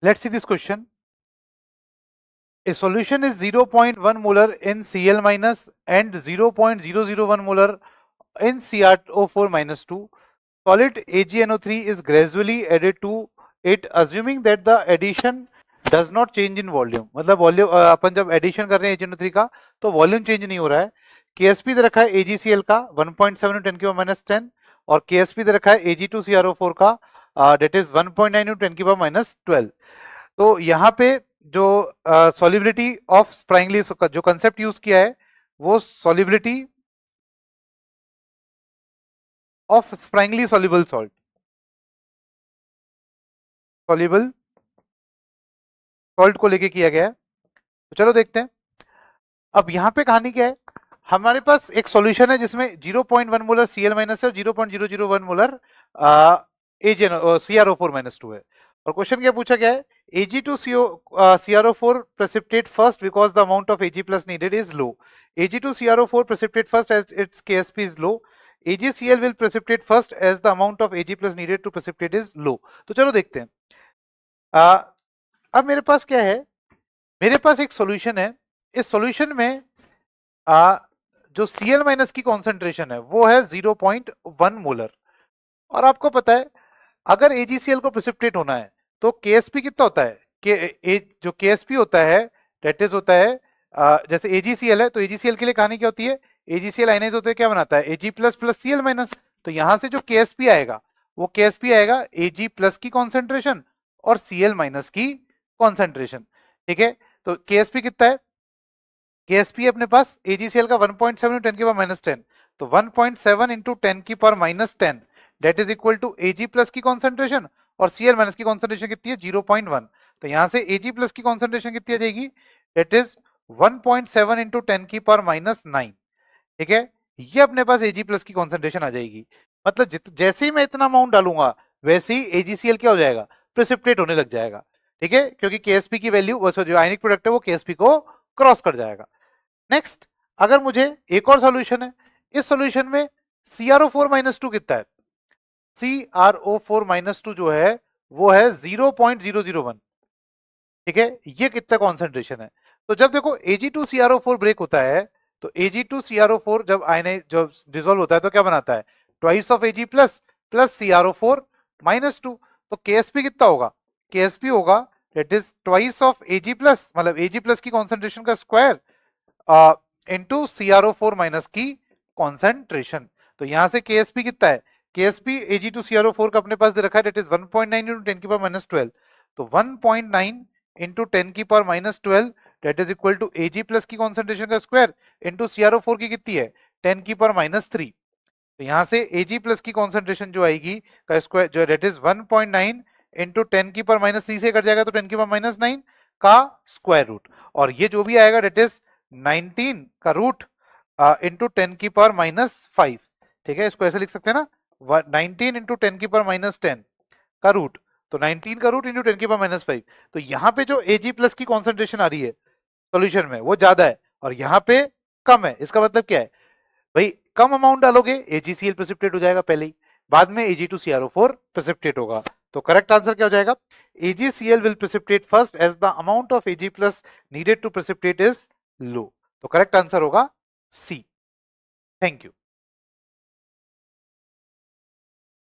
Let's see this question. A solution is 0.1 molar in Cl minus and 0.001 molar in CrO4 minus 2. Solid AgNO3 is gradually added to it assuming that the addition does not change in volume. मतलब volume अपन जब addition कर रहे हैं AgNO3 का तो volume change नहीं हो रहा है. KSP दे रखा है AgCl का 1.7 10 की पावर माइनस 10 और KSP दे रखा है Ag2CrO4 का डेट इज 1.9 10 की पावर माइनस 12. तो यहाँ पे जो सॉल्युबिलिटी ऑफ स्प्राइंगली जो कंसेप्ट यूज किया है वो solubility of sparingly soluble salt, soluble salt को लेके किया गया है. तो चलो देखते हैं. अब यहाँ पे कहानी क्या है, हमारे पास एक सॉल्यूशन है जिसमें 0.1 मोलर Cl माइनस है और 0.001 मोलर CrO4 माइनस 2 है. और क्वेश्चन क्या पूछा गया है, Ag2CrO4 precipitate first because the amount of Ag plus needed is low. Ag2CrO4 precipitate first as its KSP is low. AgCl will precipitate first as the amount of Ag plus needed to precipitate is low. तो चलो देखते हैं. अब मेरे पास क्या है, मेरे पास एक सॉल्यूशन है. इस सॉल्यूशन में जो Cl माइनस की कॉन्सेंट्रेशन है वो है 0.1 मोलर. और आपको पता है अगर AgCl को प्रेसिपिटेट होना है तो KSP कितना होता है, जो KSP होता है डेट इज होता है जैसे AgCl है तो AgCl के लिए कहानी क्या होती है, AgCl आयनाइज होते हैं क्या बनाता है Ag plus plus Cl minus. तो यहां से जो KSP आएगा वो KSP आएगा Ag प्लस की कॉन्सेंट्रेशन और Cl माइनस की कॉन्सेंट्रेशन. ठीक है, तो KSP कितना है, KSP अपने पास AgCl का 1.7 10 की पावर माइनस 10. तो 1.7 इंटू 10 की power minus 10 that is equal to Ag plus की कॉन्सेंट्रेशन और Cl माइनस की कॉन्सेंट्रेशन कितनी है 0.1. तो यहां से Ag प्लस की कॉन्सेंट्रेशन कितनी आ जाएगी, डेट इज 1.7 इंटू 10 की पावर माइनस 9. ठीक है, ये अपने पास Ag प्लस की कॉन्सेंट्रेशन आ जाएगी. मतलब जैसे ही मैं इतना अमाउंट डालूंगा वैसे ही AgCl क्या हो जाएगा, प्रेसिपिटेट होने लग जाएगा. ठीक है, क्योंकि KSP की वैल्यू जो आयनिक प्रोडक्ट है वो KSP को क्रॉस कर जाएगा. नेक्स्ट, अगर मुझे एक और सॉल्यूशन है, इस सॉल्यूशन में CrO4 माइनस 2 कितना है, CrO4 माइनस 2 जो है वो है 0.001. ठीक है, ये कितना कॉन्सेंट्रेशन है. तो जब देखो Ag2CrO4 ब्रेक होता है तो Ag2CrO4 जब आयनाइज जब डिसॉल्व होता है तो क्या बनाता है, twice of Ag plus plus CrO4 minus 2. तो KSP कितना होगा, KSP होगा that is twice of Ag plus, मतलब Ag प्लस की कॉन्सेंट्रेशन का स्क्वायर इनटू CrO4 माइनस की कॉन्सेंट्रेशन. तो यहां से KSP कितना है, KSP Ag2CrO4 का अपने पास दे रखा है दैट इज 1.9 इंटू 10 की पावर माइनस 12. तो 1.9 इंटू 10 की power minus 12 that is equal to Ag plus की कॉन्सेंट्रेशन का स्क्वायर इंटू CrO4 की कितनी है 10 की पावर माइनस 3. तो यहां से Ag प्लस की कॉन्सेंट्रेशन जो आएगी का स्क्वायर जो दैट इज 1.9 इंटू 10 की पावर माइनस 3 से कट जाएगा तो 10 की पावर माइनस 9 का स्क्वायर रूट. और ये जो भी आएगा दैट इज 19 का रूट इंटू 10 की पावर माइनस 5. ठीक है, इसको ऐसे लिख सकते हैं ना, 19 इंटू 10 की पावर माइनस 10 का रूट. तो 19 का रूट इंटू 10 की पावर माइनस 5. तो यहाँ पे जो Ag प्लस की कॉन्सेंट्रेशन आ रही है सॉल्यूशन में वो ज्यादा है और यहाँ पे कम है. इसका मतलब क्या है भाई, कम अमाउंट डालोगे AgCl प्रेसिपिटेट हो जाएगा पहले ही, बाद में Ag2CrO4 प्रेसिपिटेट होगा. तो करेक्ट आंसर क्या हो जाएगा, AgCl will precipitate first as the amount of Ag plus needed to precipitate is low. तो करेक्ट आंसर होगा C. Thank you.